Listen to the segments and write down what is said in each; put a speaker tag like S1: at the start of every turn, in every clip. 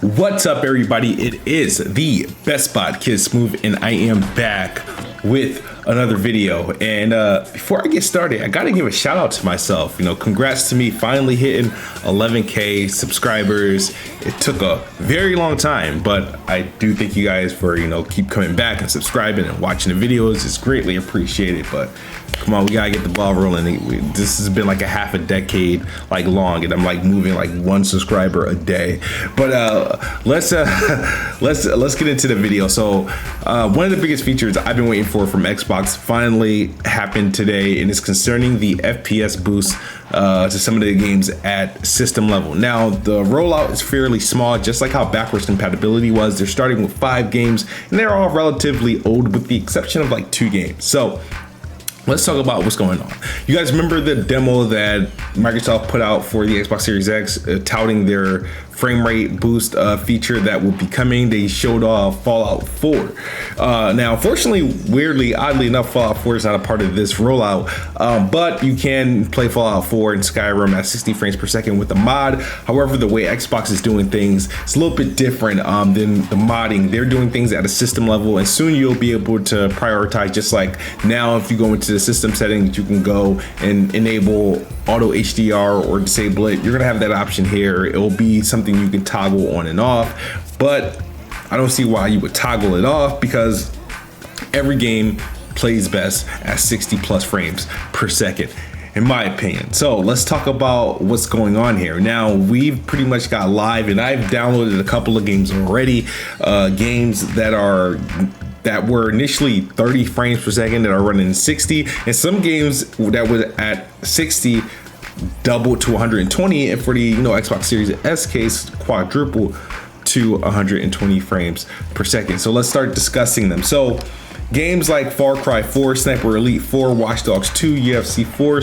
S1: What's up, everybody? It is the Best Spot Kid Smooth, and I am back with another video. And before I get started, I gotta give a shout out to myself. Congrats to me finally hitting 11K subscribers. It took a very long time, but I do thank you guys for keep coming back and subscribing and watching the videos. It's greatly appreciated. But come on, we gotta get the ball rolling. This has been like a half a decade long, and I'm moving one subscriber a day. But let's get into the video. So one of the biggest features I've been waiting for from Xbox finally happened today, and it's concerning the FPS boost to some of the games at system level. Now, the rollout is fairly small, just like how backwards compatibility was. They're starting with 5 games, and they're all relatively old with the exception of 2 games. So let's talk about what's going on. You guys remember the demo that Microsoft put out for the Xbox Series X, touting their frame rate boost feature that will be coming? They showed off Fallout 4. Now, unfortunately, weirdly, oddly enough, Fallout 4 is not a part of this rollout, but you can play Fallout 4 in Skyrim at 60 frames per second with the mod. However, the way Xbox is doing things, it's a little bit different than the modding. They're doing things at a system level, and soon you'll be able to prioritize, just like now if you go into the system settings, you can go and enable auto HDR or disable it. You're gonna have that option here. It will be something you can toggle on and off, but I don't see why you would toggle it off, because every game plays best at 60 plus frames per second, in my opinion. So let's talk about what's going on here. Now, we've pretty much got live, and I've downloaded a couple of games already, games that were initially 30 frames per second that are running 60, and some games that was at 60 double to 120, and for the Xbox Series S case, quadruple to 120 frames per second. So let's start discussing them. So games like Far Cry 4, Sniper Elite 4, Watch Dogs 2, UFC 4,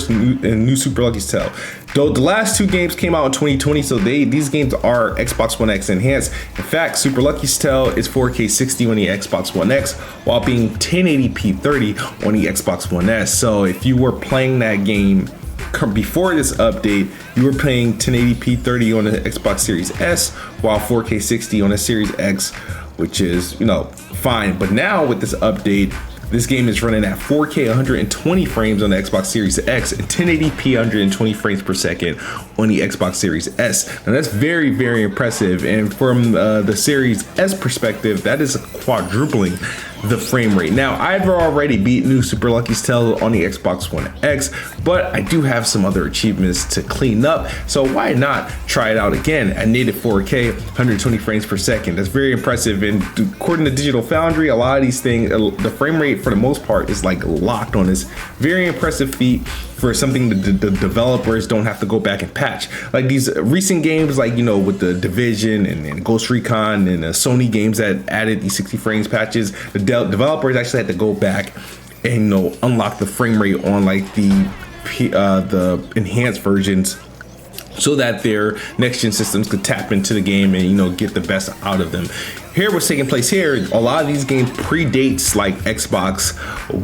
S1: and New Super Lucky's Tale. Though the last 2 games came out in 2020, so these games are Xbox One X enhanced. In fact, Super Lucky's Tale is 4K 60 on the Xbox One X, while being 1080p 30 on the Xbox One S. So if you were playing that game before this update, you were playing 1080p 30 on the Xbox Series S, while 4K 60 on the Series X, which is fine. But now with this update, this game is running at 4K 120 frames on the Xbox Series X and 1080p 120 frames per second on the Xbox Series S. Now that's very, very impressive. And from the Series S perspective, that is quadrupling the frame rate. Now, I've already beat New Super Lucky's Tale on the Xbox One X, but I do have some other achievements to clean up. So why not try it out again at native 4K 120 frames per second? That's very impressive. And according to Digital Foundry, a lot of these things, the frame rate for the most part is locked on this. Very impressive feat for something that the developers don't have to go back and patch. Like these recent games, with the Division and Ghost Recon and the Sony games that added these 60 frames patches, the developers actually had to go back and unlock the frame rate on the enhanced versions, so that their next-gen systems could tap into the game and get the best out of them. Here, what's taking place here, a lot of these games predates Xbox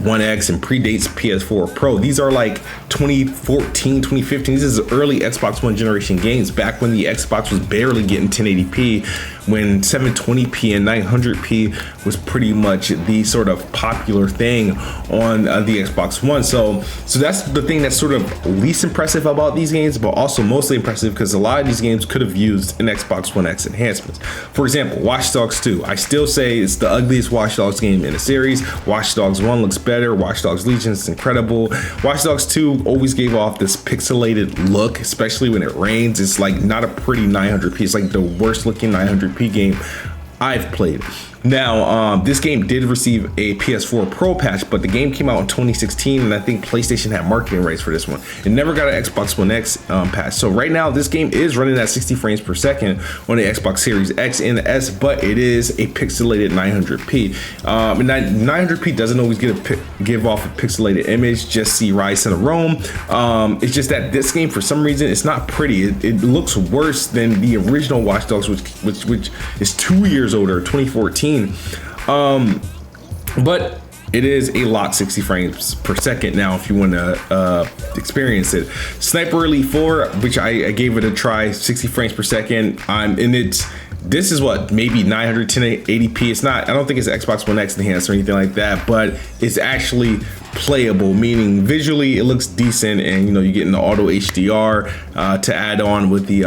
S1: One X and predates PS4 Pro. These are 2014, 2015. This is early Xbox One generation games, back when the Xbox was barely getting 1080p, when 720p and 900p was pretty much the sort of popular thing on the Xbox One. So that's the thing that's sort of least impressive about these games, but also mostly impressive because a lot of these games could have used an Xbox One X enhancements. For example, Watch Dogs 2. I still say it's the ugliest Watch Dogs game in the series. Watch Dogs 1 looks better. Watch Dogs Legion is incredible. Watch Dogs 2 always gave off this pixelated look, especially when it rains. It's not a pretty 900p. It's the worst looking 900p game I've played. Now, this game did receive a PS4 Pro patch, but the game came out in 2016, and I think PlayStation had marketing rights for this one. It never got an Xbox One X patch. So right now, this game is running at 60 frames per second on the Xbox Series X and the S, but it is a pixelated 900p. And 900p doesn't always give off a pixelated image, just see Rise to the Rome. It's just that this game, for some reason, it's not pretty. It looks worse than the original Watch Dogs, which is 2 years older, 2014. But it is a locked 60 frames per second now if you want to experience it. Sniper Elite 4, which I gave it a try, 60 frames per second, and it's this is what, maybe 900 1080p. It's not, I don't think it's Xbox One X enhanced or anything like that, but it's actually playable, meaning visually it looks decent, and you know, you get in the auto HDR to add on with the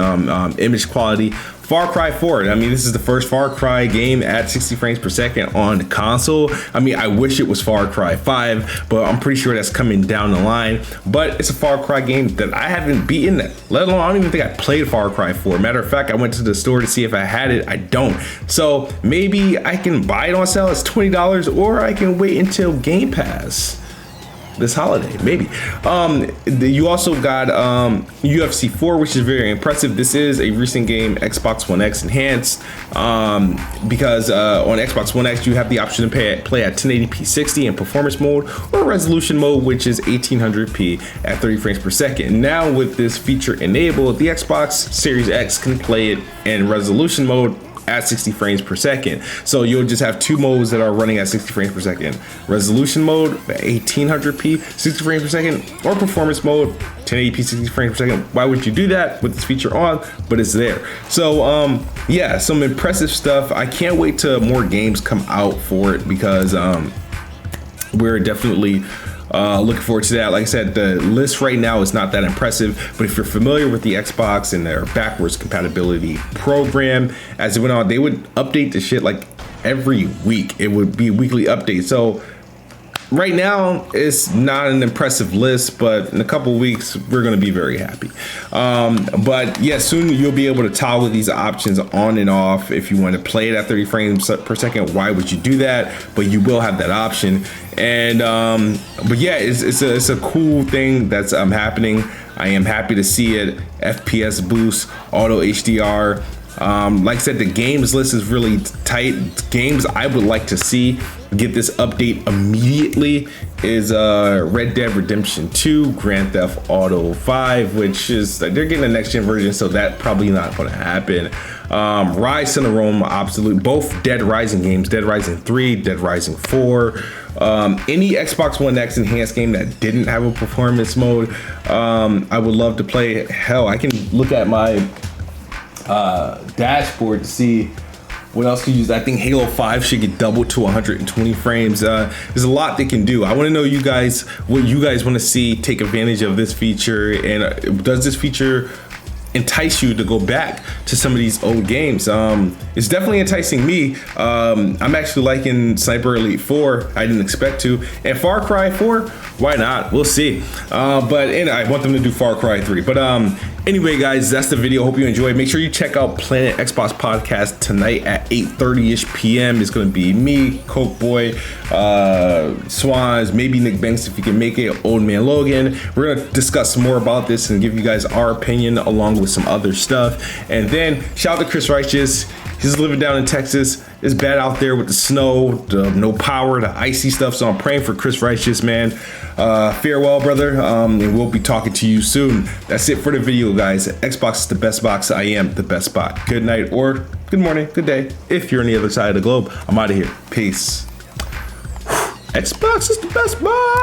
S1: image quality. Far Cry 4, I mean, this is the first Far Cry game at 60 frames per second on the console. I mean, I wish it was Far Cry 5, but I'm pretty sure that's coming down the line. But it's a Far Cry game that I haven't beaten, let alone, I don't even think I played Far Cry 4. Matter of fact, I went to the store to see if I had it. I don't. So maybe I can buy it on sale. It's $20, or I can wait until Game Pass this holiday, maybe. You also got UFC 4, which is very impressive. This is a recent game, Xbox One X enhanced, because on Xbox One X you have the option to play at 1080p 60 in performance mode, or resolution mode, which is 1800p at 30 frames per second. Now with this feature enabled, the Xbox Series X can play it in resolution mode at 60 frames per second. So you'll just have two modes that are running at 60 frames per second. Resolution mode, 1800p, 60 frames per second, or performance mode, 1080p, 60 frames per second. Why would you do that with this feature on? But it's there. So yeah, some impressive stuff. I can't wait till more games come out for it, because we're definitely looking forward to that. Like I said, the list right now is not that impressive, but if you're familiar with the Xbox and their backwards compatibility program, as it went on, they would update the shit like every week. It would be a weekly update. So right now it's not an impressive list, but in a couple weeks we're going to be very happy. But yeah, soon you'll be able to toggle these options on and off. If you want to play it at 30 frames per second, why would you do that? But you will have that option. And but yeah, it's a cool thing that's happening. I am happy to see it. FPS boost, auto HDR. Like I said, the games list is really tight. Games I would like to see get this update immediately is Red Dead Redemption 2, Grand Theft Auto 5, which is, they're getting the next gen version, so that probably not going to happen. Rise to the Rome, absolutely, both Dead Rising games, Dead Rising 3, Dead Rising 4. Any Xbox One X enhanced game that didn't have a performance mode, I would love to play. Hell, I can look at my dashboard to see what else can use. I think Halo 5 should get doubled to 120 frames. There's a lot they can do. I want to know you guys, what you guys want to see take advantage of this feature, and does this feature entice you to go back to some of these old games? It's definitely enticing me. I'm actually liking Sniper Elite 4. I didn't expect to. And Far Cry 4, why not? We'll see. But I want them to do Far Cry 3. But anyway, guys, that's the video. Hope you enjoyed. Make sure you check out Planet Xbox Podcast tonight at 8:30ish p.m. It's going to be me, Coke Boy, Swans, maybe NickBanks if you can make it, Old Man Logan. We're going to discuss more about this and give you guys our opinion along with some other stuff. And then shout out to Chris Righteous. He's living down in Texas. It's bad out there with the snow, the no power, the icy stuff. So I'm praying for Chris Righteous, man. Farewell, brother. And we'll be talking to you soon. That's it for the video, guys. Xbox is the best box. I am the best spot. Good night or good morning, good day. If you're on the other side of the globe, I'm out of here. Peace. Xbox is the best box.